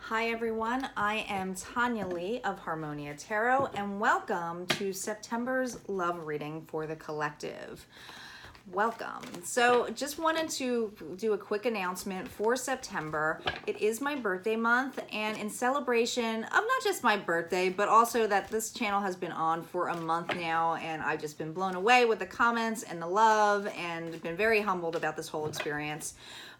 Hi everyone, I am Tanya Lee of Harmonia Tarot and welcome to September's love reading for the collective. Welcome. So just wanted to do a quick announcement for September. It is my birthday month, and in celebration of not just my birthday, but also that this channel has been on for a month now, and I've just been blown away with the comments and the love and been very humbled about this whole experience.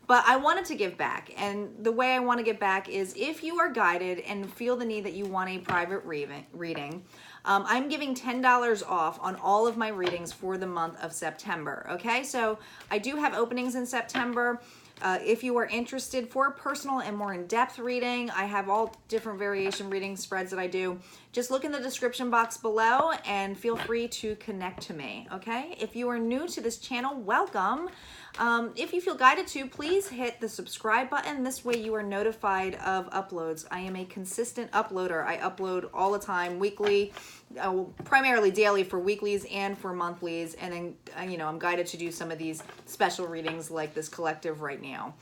But I wanted to give back, and the way I want to give back is if you are guided and feel the need that you want a private reading, I'm giving $10 off on all of my readings for the month of September, okay? So I do have openings in September. If you are interested for a personal and more in-depth reading, I have all different variation reading spreads that I do. Just look in the description box below and feel free to connect to me, okay? If you are new to this channel, welcome. If you feel guided to, please hit the subscribe button. This way you are notified of uploads. I am a consistent uploader. I upload all the time, weekly, primarily daily for weeklies and for monthlies. And then, I'm guided to do some of these special readings like this collective right now.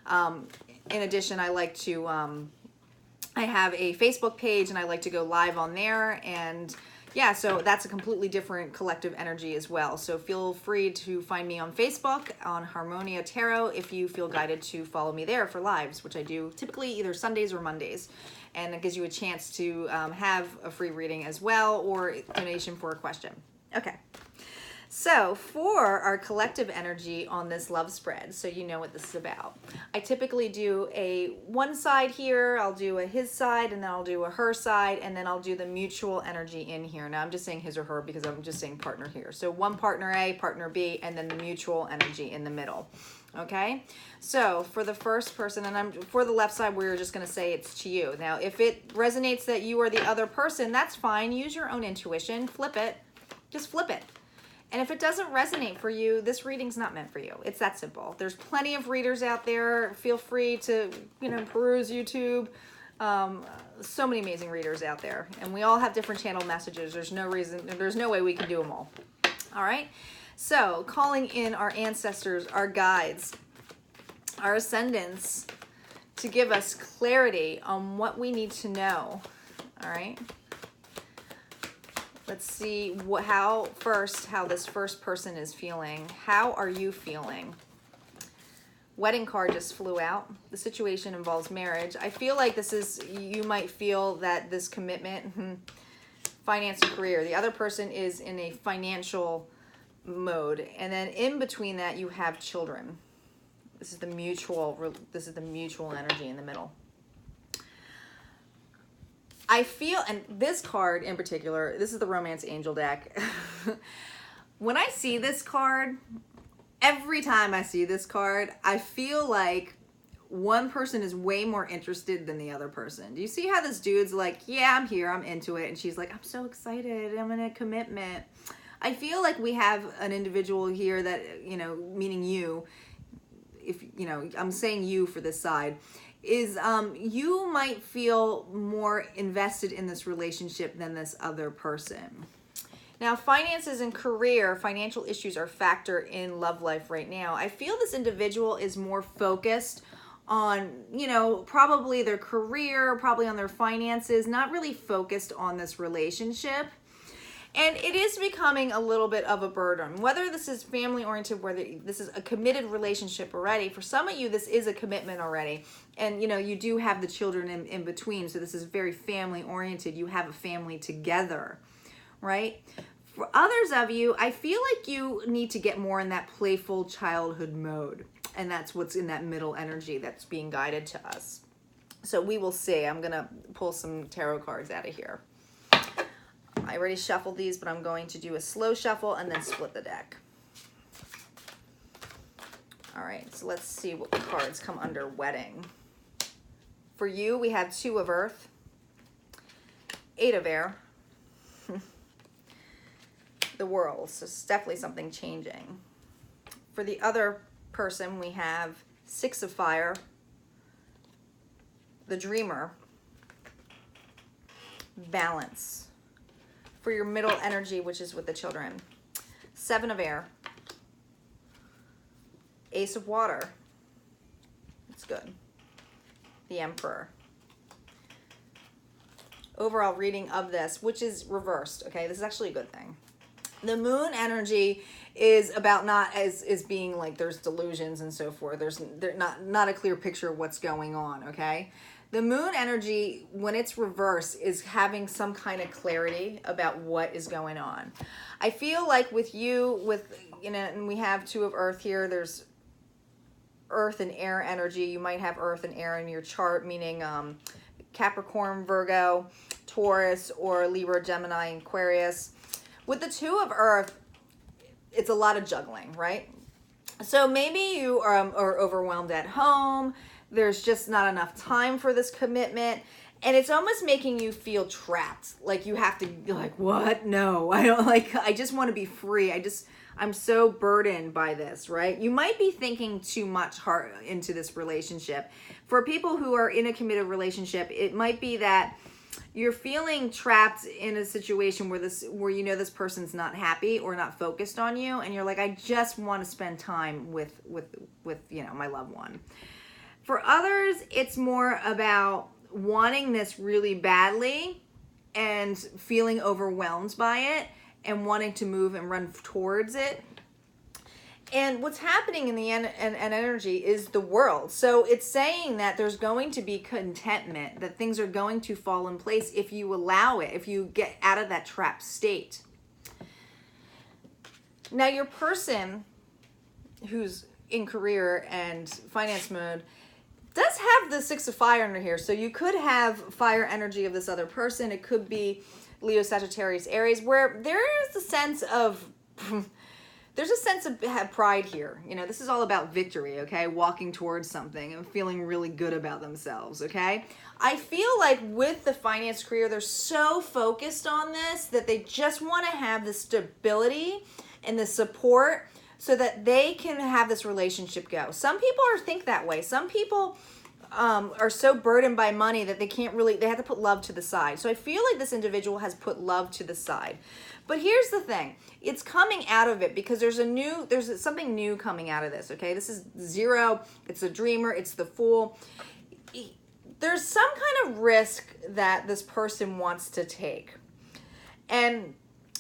In addition, I like to, I have a Facebook page and I like to go live on there, and yeah, so that's a completely different collective energy as well. So feel free to find me on Facebook, on Harmonia Tarot, if you feel guided to follow me there for lives, which I do typically either Sundays or Mondays. And it gives you a chance to have a free reading as well, or donation for a question. Okay. So for our collective energy on this love spread, so you know what this is about, I typically do a one side here, I'll do a his side, and then I'll do a her side, and then I'll do the mutual energy in here. Now I'm just saying his or her because I'm just saying partner here. So one partner A, partner B, and then the mutual energy in the middle. Okay, so for the first person, and for the left side, we're just going to say it's to you. Now, if it resonates that you are the other person, that's fine. Use your own intuition. Flip it. Just flip it. And if it doesn't resonate for you, this reading's not meant for you. It's that simple. There's plenty of readers out there. Feel free to, peruse YouTube. So many amazing readers out there. And we all have different channel messages. There's no way we can do them all. All right? So, calling in our ancestors, our guides, our ascendants to give us clarity on what we need to know. All right? Let's see how this first person is feeling. How are you feeling? Wedding card just flew out. The situation involves marriage. I feel like you might feel that this commitment, finance and career. The other person is in a financial mode. And then in between that, you have children. This is the mutual energy in the middle. I feel, and this card in particular, this is the Romance Angel deck. When I see this card, every time I see this card, I feel like one person is way more interested than the other person. Do you see how this dude's like, yeah, I'm here, I'm into it. And she's like, I'm so excited, I'm in a commitment. I feel like we have an individual here that, meaning you, if, I'm saying you for this side, is you might feel more invested in this relationship than this other person. Now, finances and career, financial issues are a factor in love life right now. I feel this individual is more focused on, probably their career, probably on their finances, not really focused on this relationship. And it is becoming a little bit of a burden. Whether this is family-oriented, whether this is a committed relationship already, for some of you, this is a commitment already. And, you do have the children in between, so this is very family-oriented. You have a family together, right? For others of you, I feel like you need to get more in that playful childhood mode. And that's what's in that middle energy that's being guided to us. So we will see. I'm going to pull some tarot cards out of here. I already shuffled these, but I'm going to do a slow shuffle and then split the deck. All right, so let's see what cards come under wedding. For you, we have 2 of Earth, 8 of Air, the World, so it's definitely something changing. For the other person, we have 6 of Fire, the Dreamer, Balance. For your middle energy, which is with the children, 7 of Air, Ace of Water, it's good, the Emperor, overall reading of this, which is reversed. Okay, this is actually a good thing. The moon energy is about not as being like there's delusions and so forth. There's not a clear picture of what's going on. Okay, the moon energy, when it's reversed, is having some kind of clarity about what is going on. I feel like with you, and we have two of Earth here. There's Earth and air energy. You might have Earth and air in your chart, meaning Capricorn, Virgo, Taurus, or Libra, Gemini, and Aquarius. With the two of Earth, it's a lot of juggling, right? So maybe you are overwhelmed at home. There's just not enough time for this commitment. And it's almost making you feel trapped. Like you have to be like, what? No, I just want to be free. I'm so burdened by this, right? You might be thinking too much hard into this relationship. For people who are in a committed relationship, it might be that you're feeling trapped in a situation where you know this person's not happy or not focused on you, and you're like, I just want to spend time with my loved one. For others, it's more about wanting this really badly and feeling overwhelmed by it and wanting to move and run towards it. And what's happening in the energy is the world. So it's saying that there's going to be contentment, that things are going to fall in place if you allow it, if you get out of that trapped state. Now, your person who's in career and finance mode does have the Six of Fire under here. So you could have fire energy of this other person. It could be Leo, Sagittarius, Aries, where there is a sense of... There's a sense of pride here. This is all about victory, okay? Walking towards something and feeling really good about themselves, okay? I feel like with the finance career, they're so focused on this that they just want to have the stability and the support so that they can have this relationship go. Some people think that way. Some people are so burdened by money that they have to put love to the side. So I feel like this individual has put love to the side. But here's the thing. It's coming out of it because there's something new coming out of this, okay? This is zero. It's the dreamer. It's the fool. There's some kind of risk that this person wants to take. And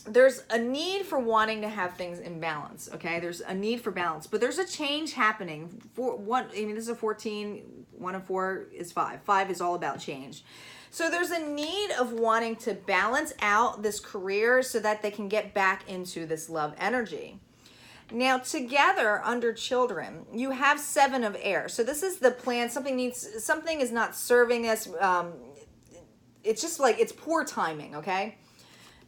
there's a need for wanting to have things in balance, okay? There's a need for balance. But there's a change happening. This is a 14. 1 and 4 is 5. 5 is all about change. So there's a need of wanting to balance out this career so that they can get back into this love energy. Now, together under children, you have 7 of air. So this is the plan. Something is not serving us. It's just like it's poor timing, okay?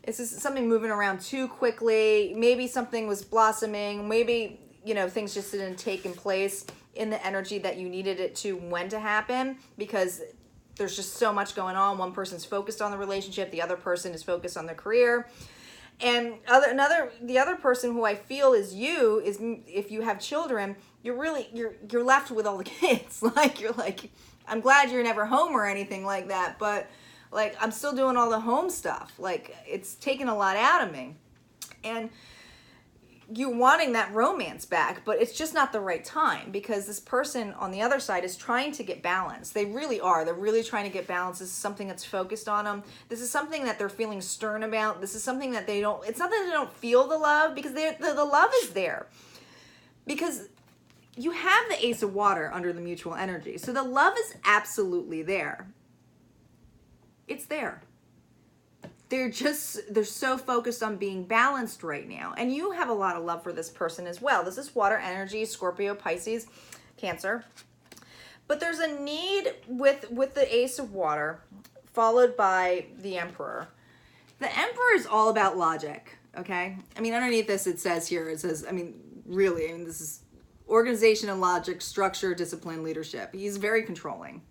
It's just something moving around too quickly. Maybe something was blossoming. Maybe, things just didn't take in place in the energy that you needed it to when to happen, because there's just so much going on. One person's focused on the relationship, the other person is focused on their career. And the other person who I feel is if you have children, you're left with all the kids. I'm glad you're never home or anything like that, but I'm still doing all the home stuff. It's taken a lot out of me. And you wanting that romance back, but it's just not the right time because this person on the other side is trying to get balance. They really are. They're really trying to get balance. This is something that's focused on them. This is something that they're feeling stern about. This is something that it's not that they don't feel the love, because the love is there. Because you have the Ace of Water under the mutual energy. So the love is absolutely there. It's there. They're so focused on being balanced right now. And you have a lot of love for this person as well. This is water energy, Scorpio, Pisces, Cancer. But there's a need with the Ace of Water, followed by the Emperor. The Emperor is all about logic, okay? Underneath this it says, this is organization and logic, structure, discipline, leadership. He's very controlling.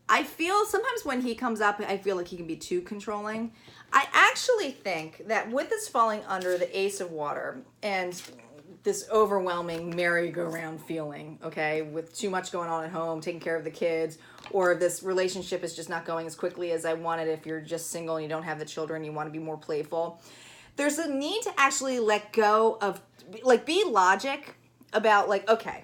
I feel sometimes when he comes up, I feel like he can be too controlling. I actually think that with this falling under the Ace of Water and this overwhelming merry-go-round feeling, okay, with too much going on at home, taking care of the kids, or this relationship is just not going as quickly as I wanted. If you're just single and you don't have the children, you want to be more playful. There's a need to actually let go of, be logic about, okay,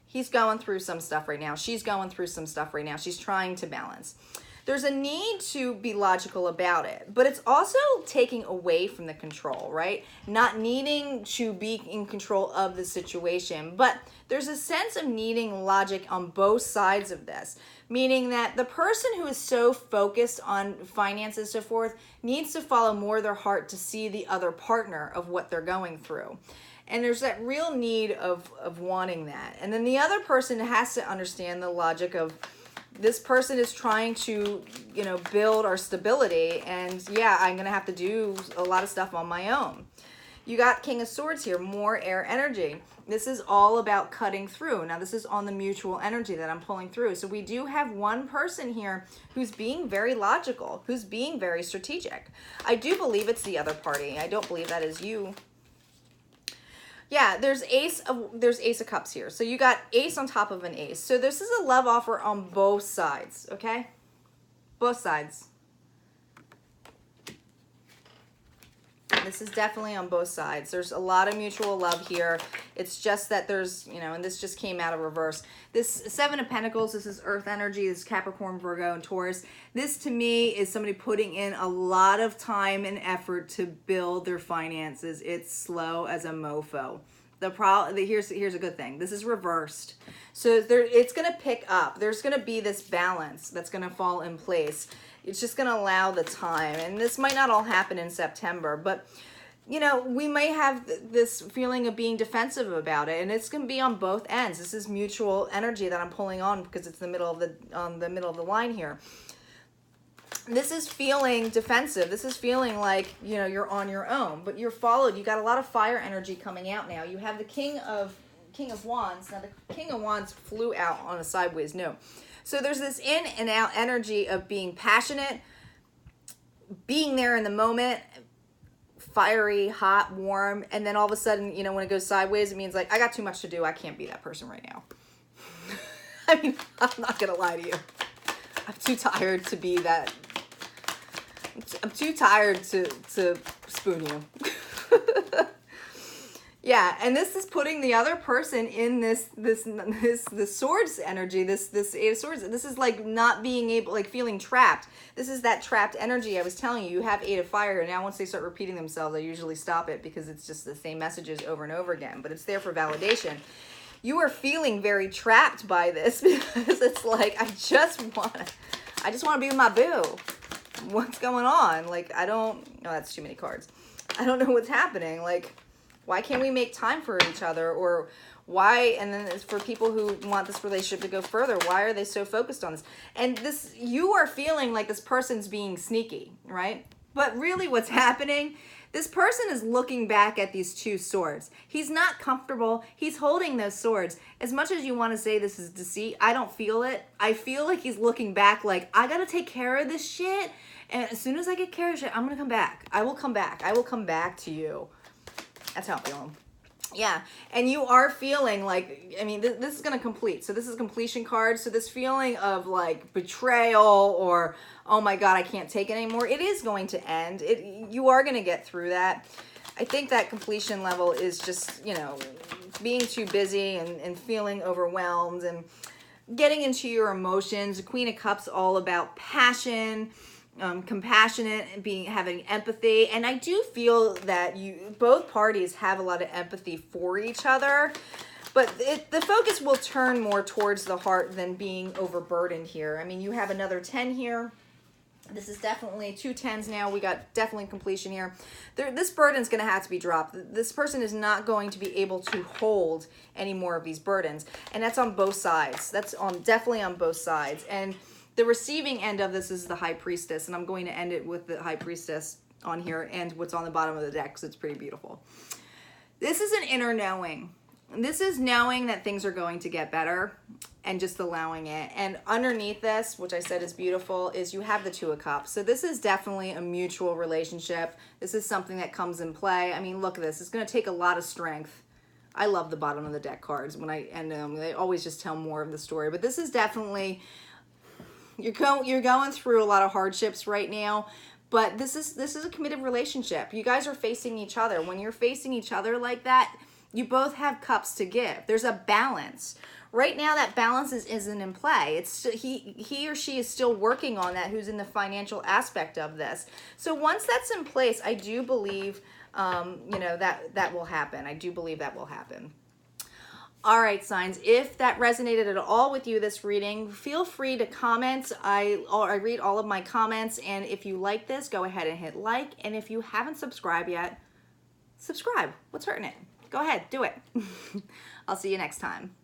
he's going through some stuff right now. She's going through some stuff right now. She's trying to balance. There's a need to be logical about it, but it's also taking away from the control, right? Not needing to be in control of the situation, but there's a sense of needing logic on both sides of this, meaning that the person who is so focused on finances, so forth, needs to follow more their heart to see the other partner of what they're going through. And there's that real need of wanting that. And then the other person has to understand the logic of, this person is trying to, you know, build our stability, and yeah, I'm gonna have to do a lot of stuff on my own. You got King of Swords here, more air energy. This is all about cutting through. Now, this is on the mutual energy that I'm pulling through. So we do have one person here who's being very logical, who's being very strategic. I do believe it's the other party. I don't believe that is you. Yeah, there's Ace of Cups here. So you got Ace on top of an Ace. So this is a love offer on both sides, okay? Both sides. This is definitely on both sides. There's a lot of mutual love here. It's just that there's, you know, and this just came out of reverse. This Seven of Pentacles, this is Earth energy, this is Capricorn, Virgo, and Taurus. This to me is somebody putting in a lot of time and effort to build their finances. It's slow as a mofo. Here's a good thing. This is reversed. So it's going to pick up. There's going to be this balance that's going to fall in place. It's just going to allow the time. And this might not all happen in September, but you know, we may have this feeling of being defensive about it, and it's going to be on both ends. This is mutual energy that I'm pulling on because it's the middle of the line here. This is feeling defensive. This is feeling like, you know, you're on your own, but you're followed. You got a lot of fire energy coming out now. You have the King of Wands. Now the King of Wands flew out on a sideways note. So there's this in and out energy of being passionate, being there in the moment, fiery, hot, warm, and then all of a sudden, you know, when it goes sideways, it means like, I got too much to do. I can't be that person right now. I mean, I'm not gonna lie to you. I'm too tired to be that. I'm too tired to spoon you. Yeah, and this is putting the other person in this swords energy, this Eight of Swords. This is like not being able, like feeling trapped. This is that trapped energy I was telling you. You have Eight of Fire, and now once they start repeating themselves, I usually stop it because it's just the same messages over and over again, but it's there for validation. You are feeling very trapped by this because it's like, I just want to be with my boo. What's going on? Like, no, that's too many cards. I don't know what's happening. Like, why can't we make time for each other? Or why, and then it's for people who want this relationship to go further, why are they so focused on this? And this, you are feeling like this person's being sneaky, right? But really what's happening, this person is looking back at these two swords. He's not comfortable. He's holding those swords. As much as you want to say this is deceit, I don't feel it. I feel like he's looking back like, I got to take care of this shit. And as soon as I get care of shit, I'm going to come back. I will come back. I will come back to you. That's how I'm feeling. Yeah, and you are feeling like, I mean, this is going to complete. So this is a completion card. So this feeling of like betrayal or, oh my God, I can't take it anymore. It is going to end. You are going to get through that. I think that completion level is just, you know, being too busy and feeling overwhelmed and getting into your emotions. The Queen of Cups, all about passion, compassionate, and having empathy. And I do feel that both parties have a lot of empathy for each other, but the focus will turn more towards the heart than being overburdened here. I mean, you have another 10 here. This is definitely 2 10s now. We got definitely completion here. This burden is going to have to be dropped. This person is not going to be able to hold any more of these burdens. And that's on both sides. That's definitely on both sides. And the receiving end of this is the High Priestess, and I'm going to end it with the High Priestess on here and what's on the bottom of the deck, because it's pretty beautiful. This is an inner knowing. This is knowing that things are going to get better and just allowing it. And underneath this, which I said is beautiful, is you have the Two of Cups. So this is definitely a mutual relationship. This is something that comes in play. I mean, look at this. It's going to take a lot of strength. I love the bottom of the deck cards. When I end them, they always just tell more of the story. But this is definitely... You're going through a lot of hardships right now, but this is a committed relationship. You guys are facing each other. When you're facing each other like that, you both have cups to give. There's a balance, right now that balance isn't in play. It's he or she is still working on that, who's in the financial aspect of this. So once that's in place, I do believe you know, that will happen. I do believe that will happen. All right, signs, if that resonated at all with you, this reading, feel free to comment. I read all of my comments, and if you like this, go ahead and hit like, and if you haven't subscribed yet, subscribe. What's hurting it? Go ahead, do it. I'll see you next time.